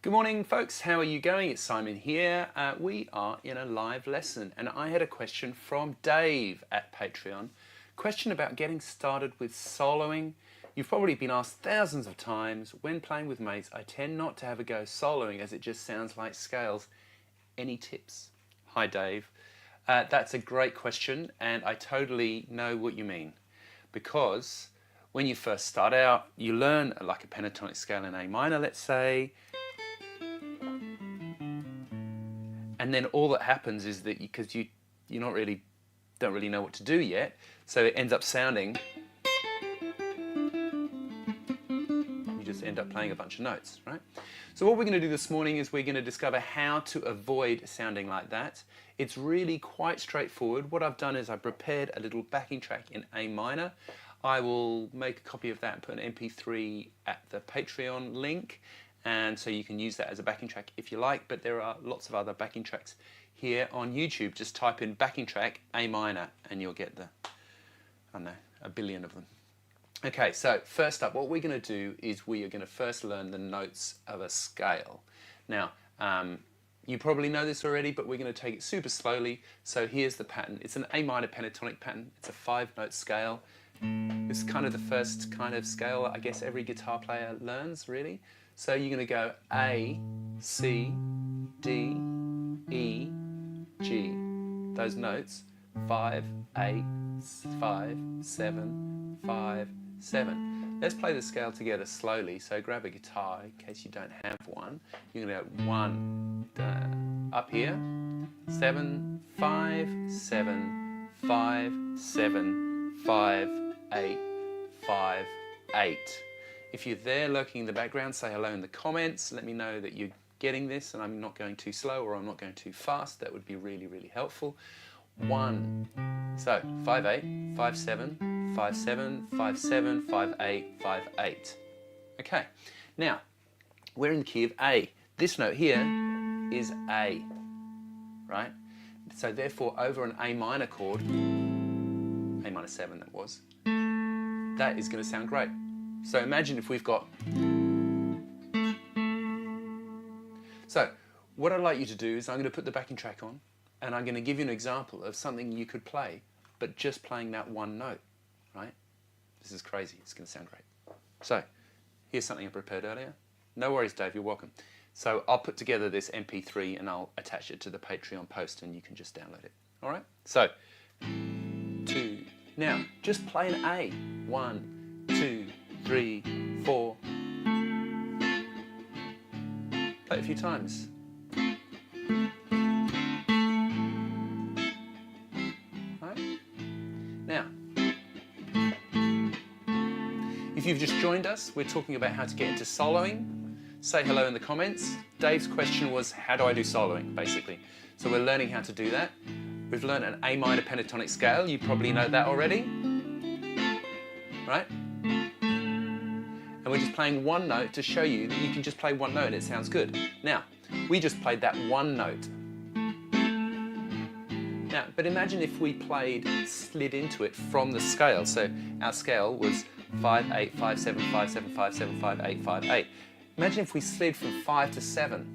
Good morning, folks. How are you going? It's Simon here. We are in a live lesson, and I had a question from Dave at Patreon. Question about getting started with soloing. You've probably been asked thousands of times. When playing with mates, I tend not to have a go soloing as it just sounds like scales. Any tips? Hi, Dave. That's a great question, and I totally know what you mean. Because when you first start out, you learn like a pentatonic scale in A minor, let's say, and then all that happens is that because you don't really know what to do yet, so it ends up sounding, you just end up playing a bunch of notes, right? So what we're going to do this morning is we're going to discover how to avoid sounding like that. It's really quite straightforward. What I've done is I've prepared a little backing track in A minor. I will make a copy of that and put an MP3 at the Patreon link, and so you can use that as a backing track if you like, but there are lots of other backing tracks here on YouTube. Just type in backing track A minor and you'll get I don't know, a billion of them. Okay, so first up, what we're going to do is we are going to first learn the notes of a scale. Now, you probably know this already, but we're going to take it super slowly. So here's the pattern. It's an A minor pentatonic pattern. It's a 5-note scale. It's kind of the first kind of scale I guess every guitar player learns, really. So you're going to go A, C, D, E, G. Those notes, 5, 8, 5, 7, 5, 7. Let's play the scale together slowly. So grab a guitar in case you don't have one. You're going to go 1, up here, 7, 5, 7, 5, 7, 5, 8, 5, 8. If you're there lurking in the background, say hello in the comments. Let me know that you're getting this and I'm not going too slow or I'm not going too fast. That would be really, really helpful. 1. So 5, 8, 5, 7, 5, 7, 5, 7, 5, 8, 5, 8. Okay, now we're in the key of A. This note here is A, right? So therefore over an A minor chord, A minor 7 that was, that is going to sound great. So imagine if we've got... So what I'd like you to do is I'm going to put the backing track on and I'm going to give you an example of something you could play, but just playing that one note, right? This is crazy. It's going to sound great. So here's something I prepared earlier. No worries, Dave. You're welcome. So I'll put together this MP3 and I'll attach it to the Patreon post and you can just download it. All right? So 2. Now just play an A. 1, 2, 3, 4. Play it a few times. Right? Now, if you've just joined us, we're talking about how to get into soloing. Say hello in the comments. Dave's question was, how do I do soloing, basically? So we're learning how to do that. We've learned an A minor pentatonic scale. You probably know that already. Right? And we're just playing one note to show you that you can just play one note and it sounds good. Now, we just played that one note. Now, but imagine if we slid into it from the scale. So our scale was 5, 8, 5, 7, 5, 7, 5, 7, 5, 8, 5, 8. Imagine if we slid from 5 to 7.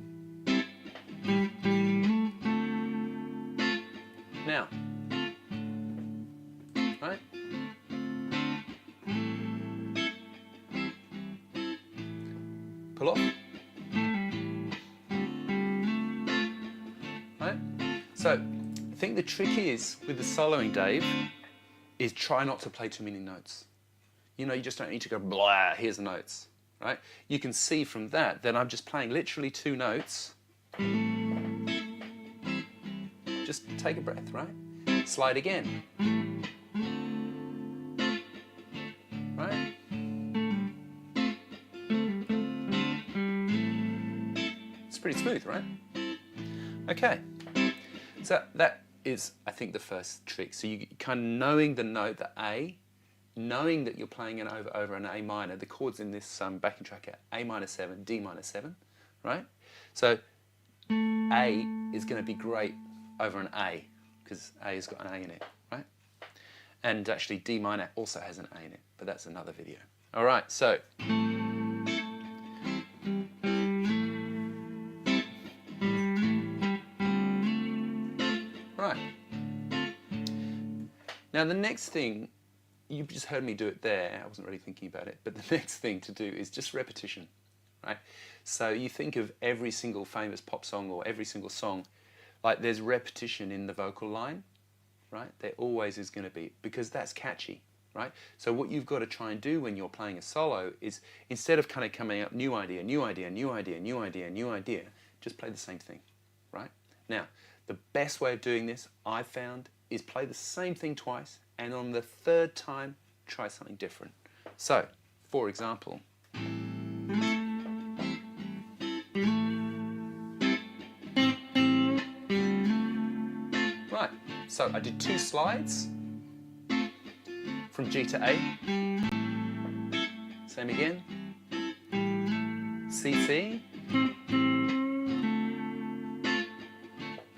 Now, right? Pull off. Right? So, I think the trick is, with the soloing, Dave, is try not to play too many notes. You know, you just don't need to go, blah, here's the notes. Right? You can see from that I'm just playing literally 2 notes. Just take a breath, right? Slide again. Right? It's pretty smooth, right? Okay. So that is, I think, the first trick. So you kind of knowing the note, the A, knowing that you're playing it over an A minor. The chords in this backing track are A minor 7, D minor 7, right? So A is going to be great over an A because A has got an A in it, right? And actually D minor also has an A in it, but that's another video. All right, so Now the next thing, you've just heard me do it there, I wasn't really thinking about it, but the next thing to do is just repetition, right? So you think of every single famous pop song or every single song, like there's repetition in the vocal line, right? There always is going to be, because that's catchy, right? So what you've got to try and do when you're playing a solo is, instead of kind of coming up, new idea, new idea, new idea, new idea, new idea, just play the same thing, right? Now, the best way of doing this, I've found, is play the same thing twice, and on the third time, try something different. So, for example, right, so I did 2 slides from G to A, same again, C, C,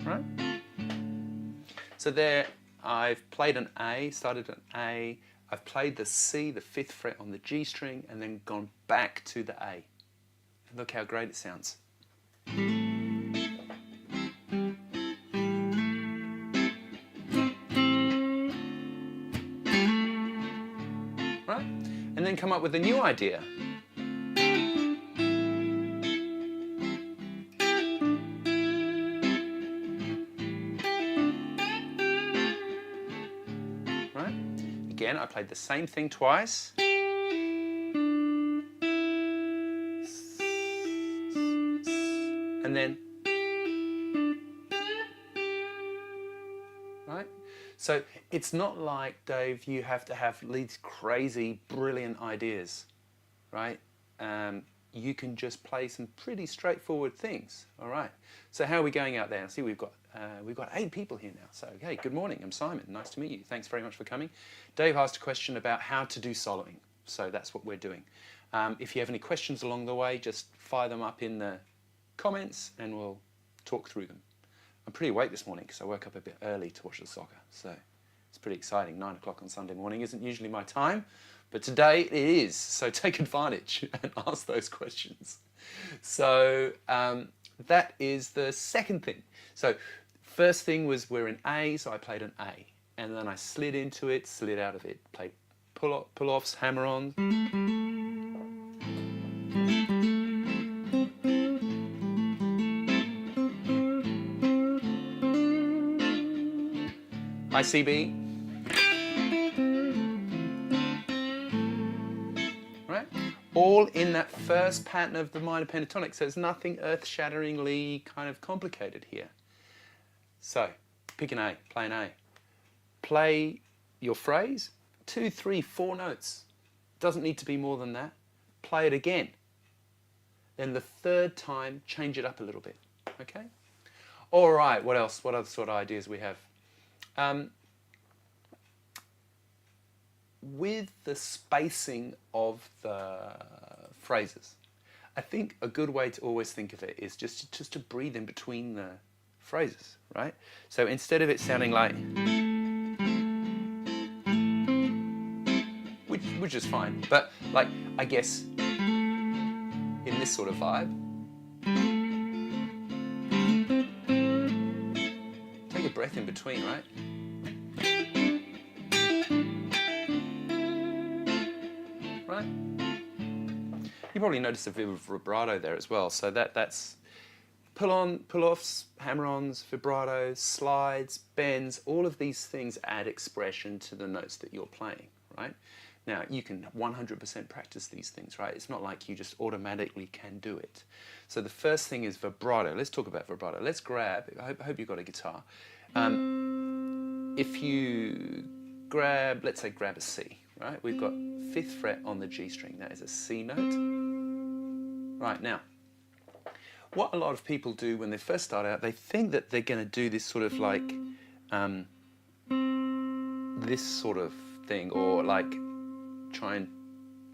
right? So there I've played an A, started an A, I've played the C, the 5th fret on the G string, and then gone back to the A. And look how great it sounds. Right? And then come up with a new idea. Right? Again, I played the same thing twice. And then, right? So it's not like, Dave, you have to have these crazy, brilliant ideas, right? You can just play some pretty straightforward things, all right? So how are we going out there? See, we've got 8 people here now. So, hey, good morning, I'm Simon, nice to meet you. Thanks very much for coming. Dave asked a question about how to do soloing, so that's what we're doing. If you have any questions along the way, just fire them up in the comments and we'll talk through them. I'm pretty awake this morning because I woke up a bit early to watch the soccer, so it's pretty exciting. 9 o'clock on Sunday morning isn't usually my time, but today it is, so take advantage and ask those questions. So that is the second thing. So first thing was we're in A, so I played an A, and then I slid into it, slid out of it, played pull-offs, hammer-ons. ICB, right? All in that first pattern of the minor pentatonic, so there's nothing earth-shatteringly kind of complicated here. So, pick an A, play an A. Play your phrase, 2, 3, 4 notes. Doesn't need to be more than that. Play it again. Then the third time, change it up a little bit, okay? All right, what else? What other sort of ideas we have? With the spacing of the phrases, I think a good way to always think of it is just to breathe in between the phrases, right? So instead of it sounding like, which is fine, but like, I guess, in this sort of vibe, take a breath in between, right? Right? You probably noticed a bit of vibrato there as well, so that's pull-on, pull-offs, hammer-ons, vibratos, slides, bends, all of these things add expression to the notes that you're playing, right? Now, you can 100% practice these things, right? It's not like you just automatically can do it. So the first thing is vibrato. Let's talk about vibrato. Let's grab, I hope you've got a guitar. If you grab, let's say grab a C, right? We've got 5th fret on the G string. That is a C note. Right, now, what a lot of people do when they first start out, they think that they're going to do this sort of like, this sort of thing, or like try and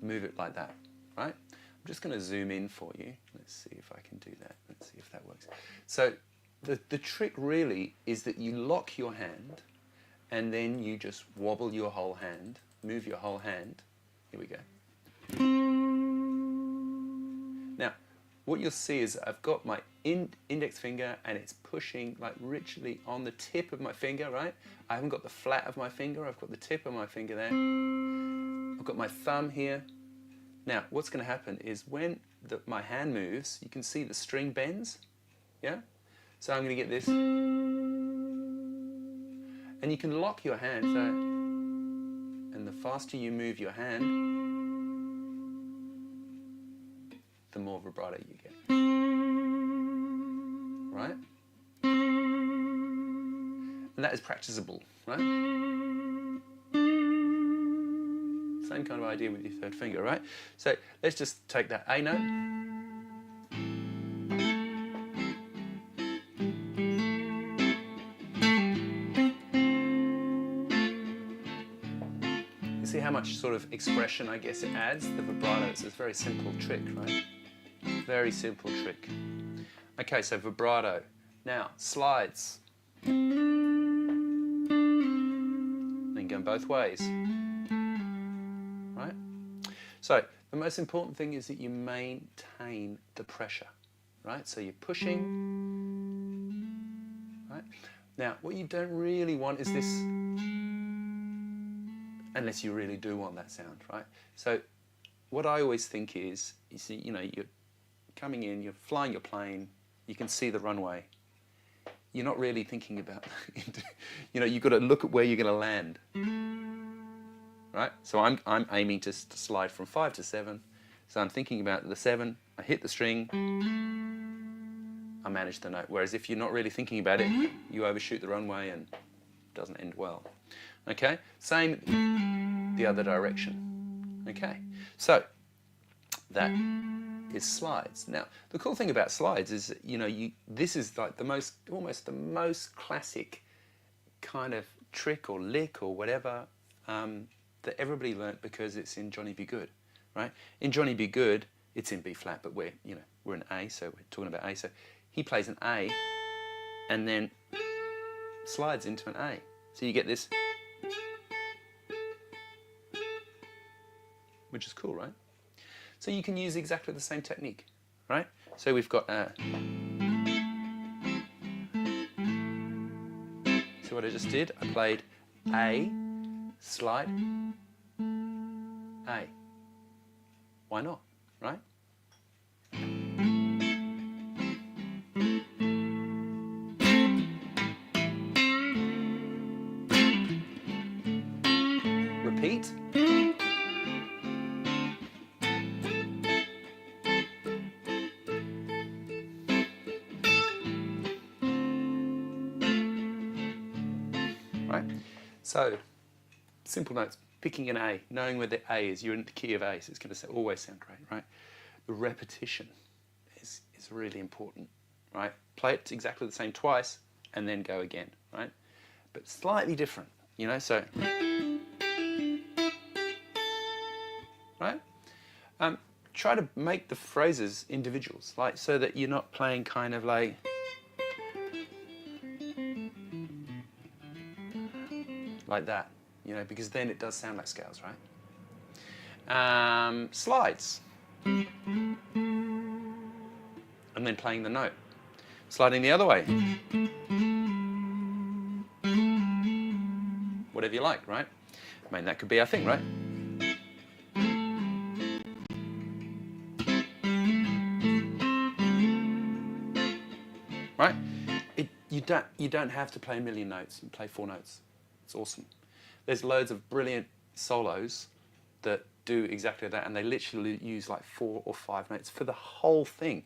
move it like that, right? I'm just going to zoom in for you. Let's see if I can do that. Let's see if that works. So the trick really is that you lock your hand and then you just wobble your whole hand, move your whole hand. Here we go. Now, what you'll see is I've got my index finger and it's pushing like richly on the tip of my finger, right? I haven't got the flat of my finger, I've got the tip of my finger there. I've got my thumb here. Now, what's going to happen is when my hand moves, you can see the string bends, yeah? So I'm going to get this, and you can lock your hand, so, and the faster you move your hand, the more vibrato you get, right? And that is practicable, right? Same kind of idea with your third finger, right? So let's just take that A note. You see how much sort of expression, I guess, it adds, the vibrato. It's a very simple trick, right? Very simple trick. Okay, so vibrato. Now, slides. Then go both ways. Right? So, the most important thing is that you maintain the pressure. Right? So you're pushing. Right? Now, what you don't really want is this, unless you really do want that sound, right? So, what I always think is, you see, you know, you're coming in, you're flying your plane, you can see the runway. You're not really thinking about, you know, you've got to look at where you're going to land. Right? So I'm aiming to slide from 5 to 7. So I'm thinking about the 7, I hit the string, I manage the note. Whereas if you're not really thinking about it, you overshoot the runway and it doesn't end well. Okay? Same the other direction. Okay? So that is slides. Now, the cool thing about slides is, you know, this is like almost the most classic kind of trick or lick or whatever that everybody learnt because it's in Johnny Be Good, right? In Johnny Be Good, it's in B flat, but we're in A, so we're talking about A. So he plays an A and then slides into an A. So you get this, which is cool, right? So you can use exactly the same technique, right? So we've got so what I just did, I played A, slide, A. Why not, right? Repeat. Right? So, simple notes, picking an A, knowing where the A is, you're in the key of A, so it's going to always sound great, right? The repetition is really important, right? Play it exactly the same twice, and then go again, right? But slightly different, you know, so... Right? Try to make the phrases individuals, like, so that you're not playing kind of like... like that, you know, because then it does sound like scales, right? Slides. And then playing the note. Sliding the other way. Whatever you like, right? I mean, that could be our thing, right? Right? You don't have to play a million notes and play 4 notes. It's awesome. There's loads of brilliant solos that do exactly that, and they literally use like 4 or 5 notes for the whole thing.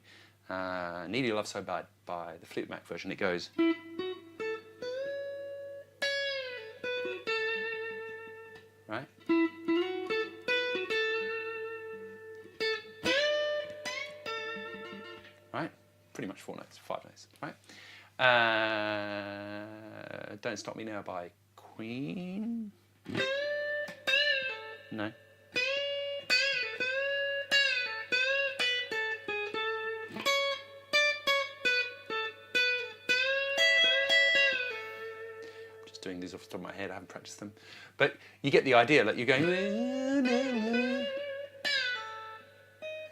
Need Your Love So Bad by the Fleetwood Mac version, it goes... Right? Right? Pretty much 4 notes, 5 notes, right? Don't Stop Me Now by Queen. No. Just doing these off the top of my head, I haven't practiced them. But you get the idea, like you're going...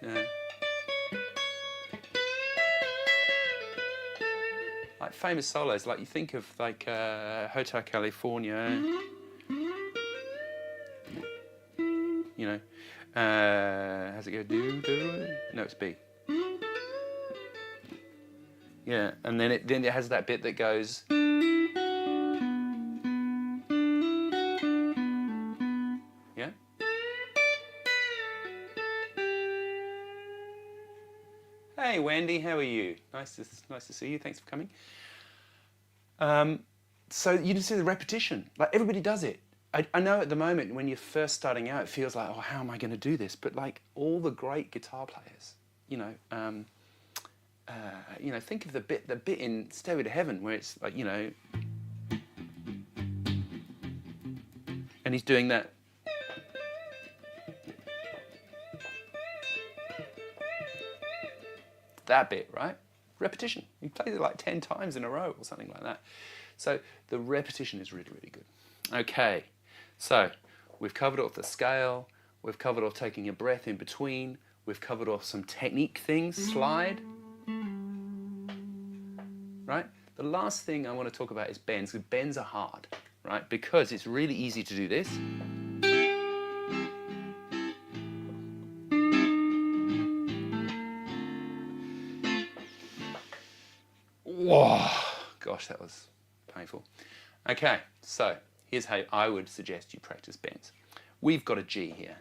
Yeah. like famous solos, like you think of like Hotel California, you know, how's it go? Do, do, no, it's B. Yeah, and then it has that bit that goes. Yeah. Hey Wendy, how are you? Nice to see you. Thanks for coming. So you just see the repetition. Like everybody does it. I know at the moment when you're first starting out, it feels like, oh, how am I going to do this? But like all the great guitar players, think of the bit in Stairway to Heaven where it's like, and he's doing that. That bit, right? Repetition. He plays it like 10 times in a row or something like that. So the repetition is really, really good. Okay, so we've covered off the scale, we've covered off taking a breath in between, we've covered off some technique things, slide, right? The last thing I want to talk about is bends, because bends are hard, right? Because it's really easy to do this. Whoa, gosh, that was painful. Okay, so here's how I would suggest you practice bends. We've got a G here,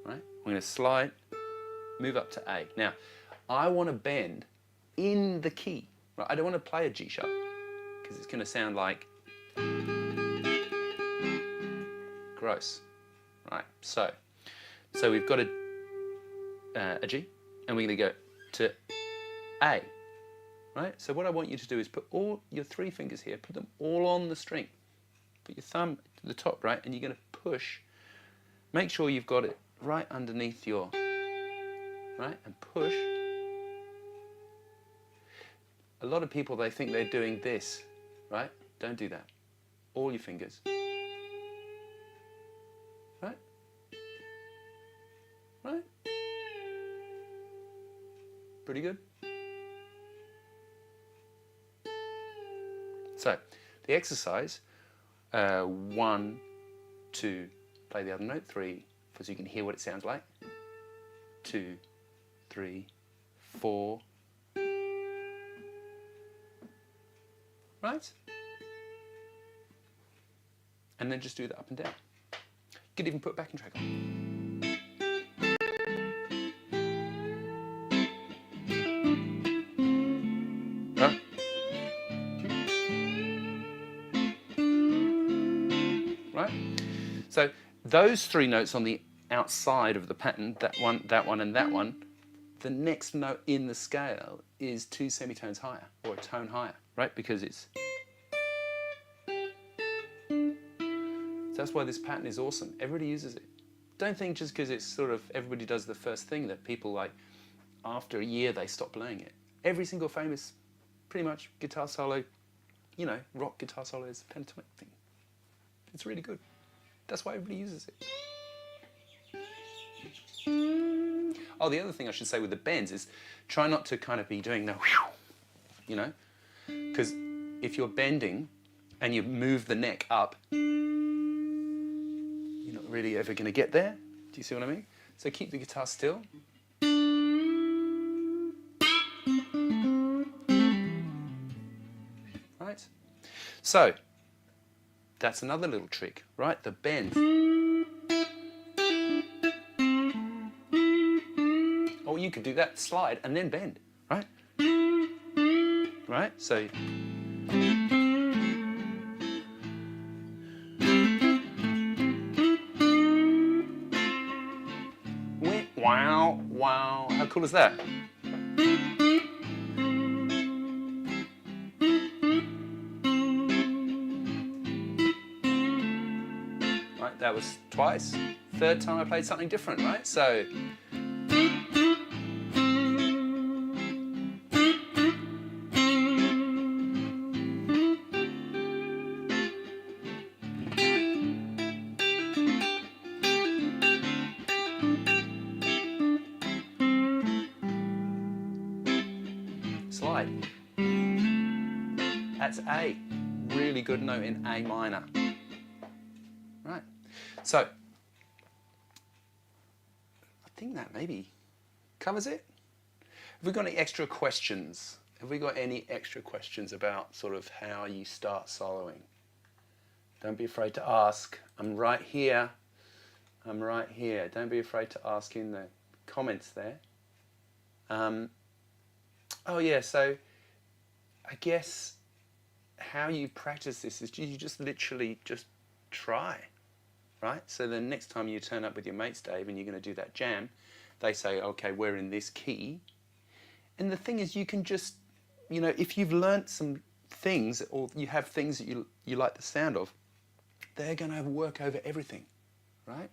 right? We're going to slide, move up to A. Now, I want to bend in the key, right? I don't want to play a G sharp because it's going to sound like gross, right? So we've got a G, and we're going to go to A. Right? So what I want you to do is put all your 3 fingers here, put them all on the string. Put your thumb to the top, right? And you're going to push. Make sure you've got it right underneath your, right? And push. A lot of people, they think they're doing this, right? Don't do that. All your fingers. Right? Right? Pretty good. So, the exercise, 1, 2, play the other note, 3, so you can hear what it sounds like, 2, 3, 4, right? And then just do that up and down. You could even put backing track on. Right? So those 3 notes on the outside of the pattern, that one, and that one, the next note in the scale is 2 semitones higher, or a tone higher, right? Because it's... So that's why this pattern is awesome. Everybody uses it. Don't think just because it's sort of, everybody does the first thing that people like, after a year they stop playing it. Every single famous, pretty much, guitar solo, rock guitar solo is a pentatonic thing. It's really good. That's why everybody uses it. Oh, the other thing I should say with the bends is try not to kind of be doing the whew, because if you're bending and you move the neck up, you're not really ever going to get there. Do you see what I mean? So keep the guitar still. Right? So, that's another little trick, right? The bend. Or you could do that, slide, and then bend, right? Right? So... Wow, wow. How cool is that? That was twice. 3rd time I played something different, right? So... slide. That's A. Really good note in A minor. Right. So, I think that maybe covers it. Have we got any extra questions? Have we got any extra questions about sort of how you start soloing? Don't be afraid to ask. I'm right here. I'm right here. Don't be afraid to ask in the comments there. Oh yeah, so I guess how you practice this is you just literally just try, right? So the next time you turn up with your mates, Dave, and you're going to do that jam, they say, okay, we're in this key. And the thing is, you can just, you know, if you've learnt some things or you have things that you like the sound of, they're going to work over everything, right?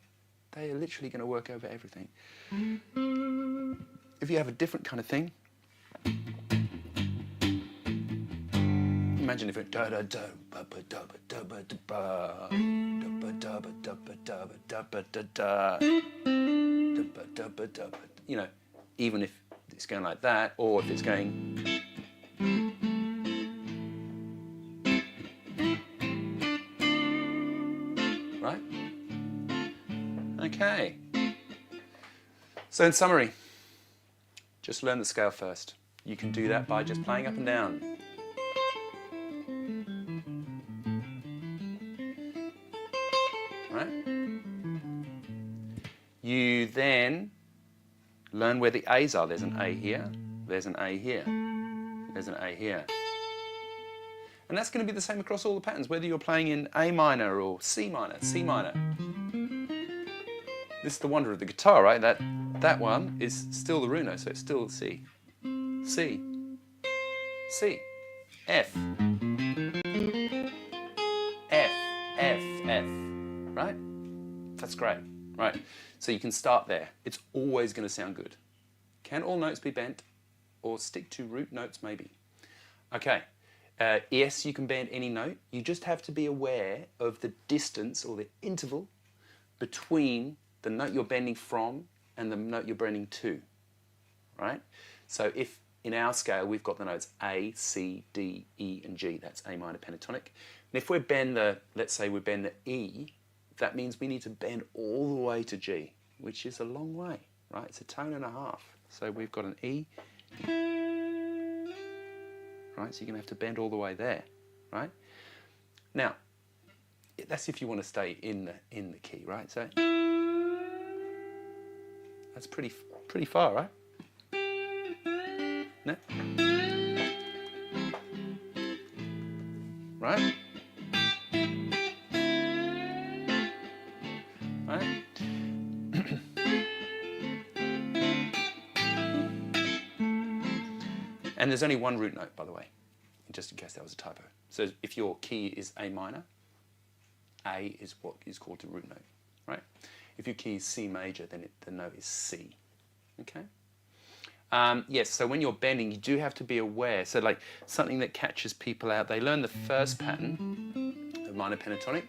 They are literally going to work over everything. If you have a different kind of thing, imagine if it da da da ba ba da ba da ba da ba da ba da ba da ba da ba da da da ba da ba, you know, even if it's going like that, or if it's going right. Okay. So in summary, just learn the scale first. You can do that by just playing up and down. Right? You then learn where the A's are. There's an A here, there's an A here, there's an A here. And that's going to be the same across all the patterns, whether you're playing in A minor or C minor, C minor. This is the wonder of the guitar, right? That one is still the root note, so it's still C. C, C, F, F, F, F, right? That's great, right? So you can start there. It's always going to sound good. Can all notes be bent or stick to root notes maybe? Okay, yes, you can bend any note. You just have to be aware of the distance or the interval between the note you're bending from and the note you're bending to, right? So if in our scale we've got the notes A, C, D, E, and G, that's A minor pentatonic. And if we bend the, let's say we bend the E, that means we need to bend all the way to G, which is a long way, right? It's a tone and a half. So we've got an E, right? So you're going to have to bend all the way there, right? Now, that's if you want to stay in the key, right? So that's pretty far, right? No? Right? Right? And there's only one root note, by the way, just in case that was a typo. So if your key is A minor, A is what is called the root note, right? If your key is C major, then the note is C, okay? Yes, so when you're bending, you do have to be aware. So like something that catches people out, they learn the first pattern of minor pentatonic.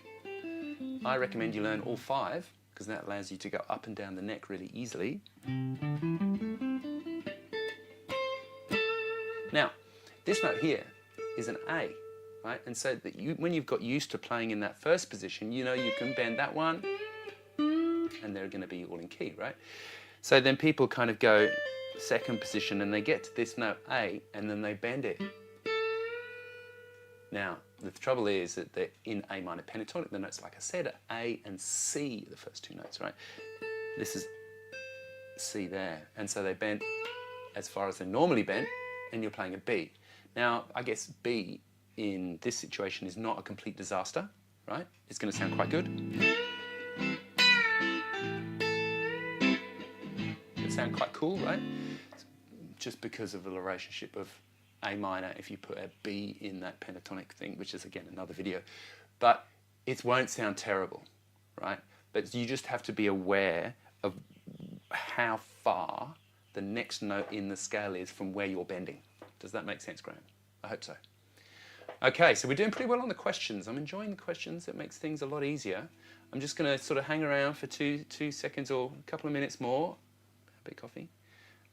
I recommend you learn all 5, because that allows you to go up and down the neck really easily. Now, this note here is an A, right? And so that when you've got used to playing in that first position, you know you can bend that one, and they're going to be all in key, right? So then people kind of go second position and they get to this note A and then they bend it. Now, the trouble is that they're in A minor pentatonic, the notes, like I said, are A and C, the first 2 notes, right? This is C there. And so they bend as far as they normally bend, and you're playing a B. Now, I guess B in this situation is not a complete disaster, right? It's going to sound quite good. It sound quite cool, right? Just because of the relationship of A minor, if you put a B in that pentatonic thing, which is again another video, but it won't sound terrible, right? But you just have to be aware of how far the next note in the scale is from where you're bending. Does that make sense, Graham? I hope so. Okay, so we're doing pretty well on the questions. I'm enjoying the questions. It makes things a lot easier. I'm just going to sort of hang around for two seconds or a couple of minutes more. A bit of coffee.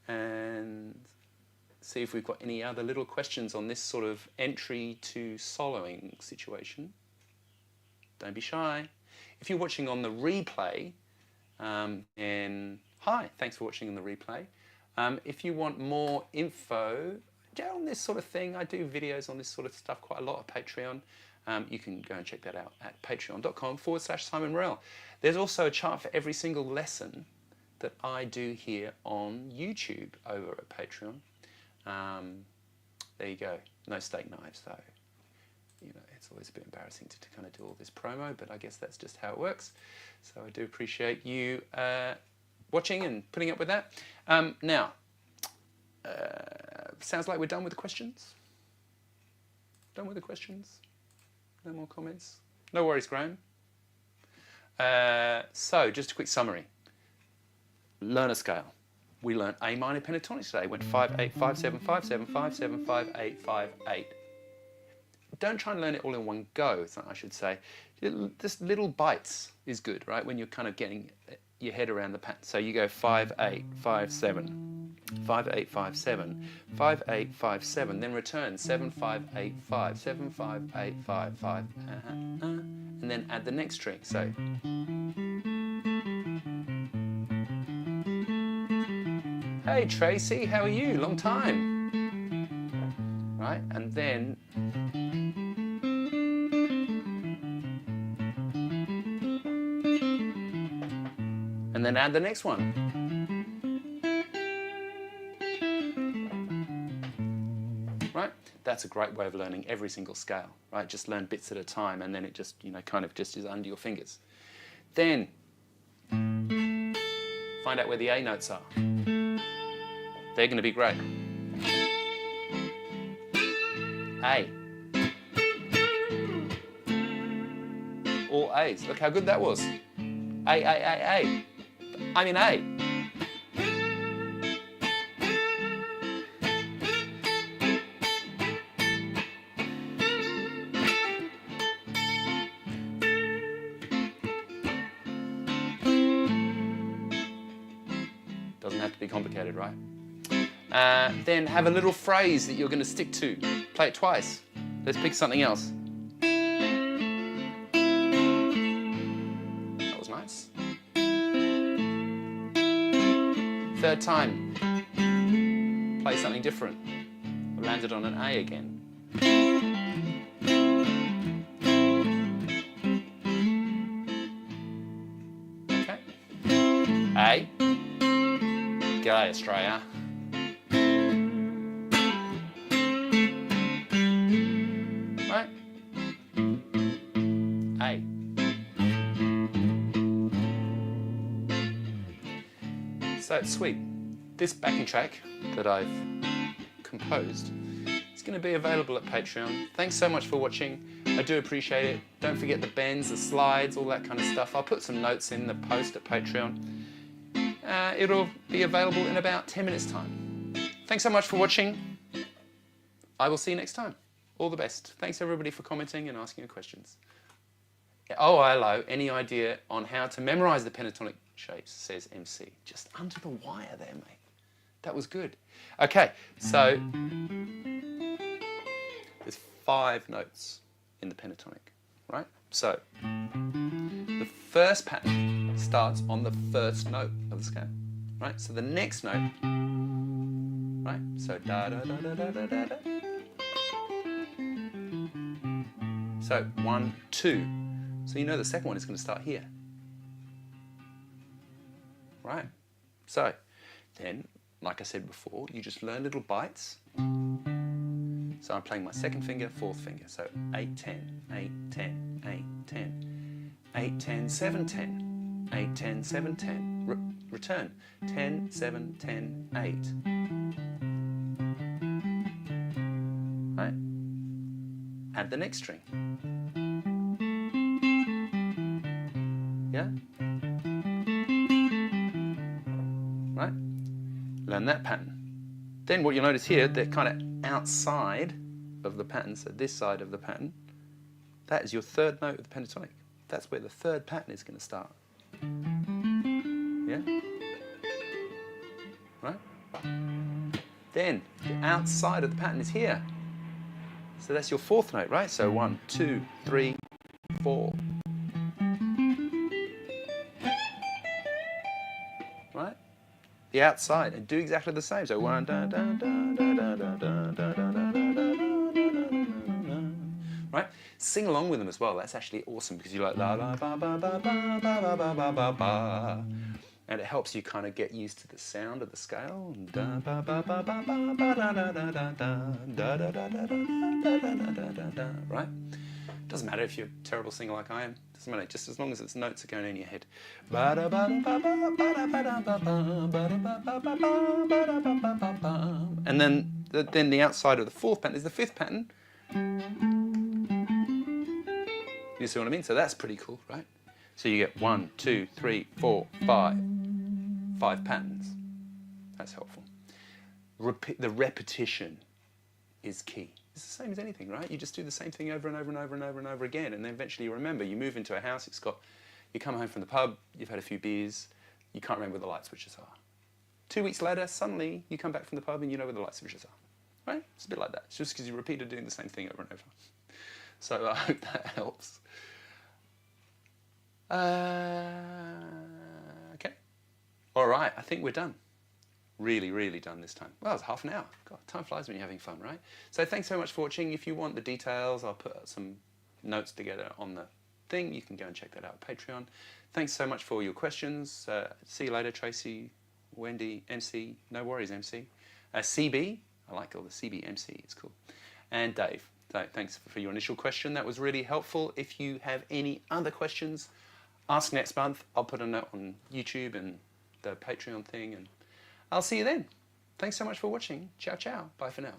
And see if we've got any other little questions on this sort of entry to soloing situation. Don't be shy. If you're watching on the replay, and hi, thanks for watching on the replay. If you want more info on this sort of thing, I do videos on this sort of stuff quite a lot on Patreon. You can go and check that out at patreon.com/Simon Morell. There's also a chart for every single lesson that I do here on YouTube over at Patreon. There you go. No steak knives though. You know, it's always a bit embarrassing to kind of do all this promo, but I guess that's just how it works. So I do appreciate you watching and putting up with that. Now, sounds like we're done with the questions. Done with the questions? No more comments? No worries, Graham. So, just a quick summary. Learner scale. We learnt A minor pentatonic today. Went 5, 8, 5, 7, 5, 7, 5, 7, 5, 8, 5, 8. Don't try and learn it all in one go, I should say. Just little bites is good, right? When you're kind of getting your head around the pattern. So you go 5, 8, 5, 7, 5, 8, 5, 7, 5, 8, 5, 7, then return 7, 5, 8, 5, 7, 5, 8, 5, 5, and then add the next string. So hey Tracy, how are you? Long time. Right? And then add the next one. Right? That's a great way of learning every single scale, right? Just learn bits at a time and then it just, you know, kind of just is under your fingers. Then find out where the A notes are. They're going to be great. A. All A's. Look how good that was. A. I'm in A. Doesn't have to be complicated, right? Then have a little phrase that you're going to stick to. Play it twice. Let's pick something else. That was nice. Third time, play something different. Landed on an A again. Okay. A. G'day, Australia. Right. A. So sweet. This backing track that I've composed is going to be available at Patreon. Thanks so much for watching. I do appreciate it. Don't forget the bends, the slides, all that kind of stuff. I'll put some notes in the post at Patreon. It'll be available in about 10 minutes time. Thanks so much for watching. I will see you next time. All the best. Thanks everybody for commenting and asking your questions. Oh, hello. Any idea on how to memorize the pentatonic shapes, says MC. Just under the wire there, mate. That was good. Okay, so there's 5 notes in the pentatonic, right? So the first pattern starts on the first note of the scale, right? So the next note, right? So da da da da da da da da. So 1, 2. So you know the second one is going to start here. Right? So then, like I said before, you just learn little bites. So I'm playing my second finger, fourth finger. So 8, 10, 8, 10, 8, 10, 8, 10, 7, 10, 8, 10, 7, 10. Return. 10, 7, 10, 8. Right? Add the next string. Yeah? Right? Learn that pattern. Then what you'll notice here, they're kind of outside of the pattern, so this side of the pattern, that is your third note of the pentatonic. That's where the third pattern is going to start. Yeah? Right? Then the outside of the pattern is here. So that's your fourth note, right? So 1, 2, 3, 4. Right? The outside, and do exactly the same. So 1, da, da, da, da, da, da, da, da, da, right? Sing along with them as well. That's actually awesome because you're like la la ba ba ba ba ba ba ba ba ba ba, and it helps you kind of get used to the sound of the scale. Da ba ba ba ba ba ba da da da da da da da da da da da da. Right? Doesn't matter if you're a terrible singer like I am. Doesn't matter. Just as long as its notes are going in your head. And then the outside of the fourth pattern is the fifth pattern. You see what I mean? So that's pretty cool, right? So you get 1, 2, 3, 4, 5. 5 patterns. That's helpful. The repetition is key. It's the same as anything, right? You just do the same thing over and over and over and over and over again, and then eventually you remember. You move into a house, you come home from the pub, you've had a few beers, you can't remember where the light switches are. 2 weeks later, suddenly you come back from the pub and you know where the light switches are, right? It's a bit like that. It's just because you repeated doing the same thing over and over. So I hope that helps. Okay. All right, I think we're done. Really, really done this time. Well, it's half an hour. God, time flies when you're having fun, right? So thanks so much for watching. If you want the details, I'll put some notes together on the thing. You can go and check that out on Patreon. Thanks so much for your questions. See you later, Tracy, Wendy, MC. No worries, MC. CB. I like all the CB, MC. It's cool. And Dave. So thanks for your initial question. That was really helpful. If you have any other questions, ask next month. I'll put a note on YouTube and the Patreon thing, and I'll see you then. Thanks so much for watching. Ciao, ciao. Bye for now.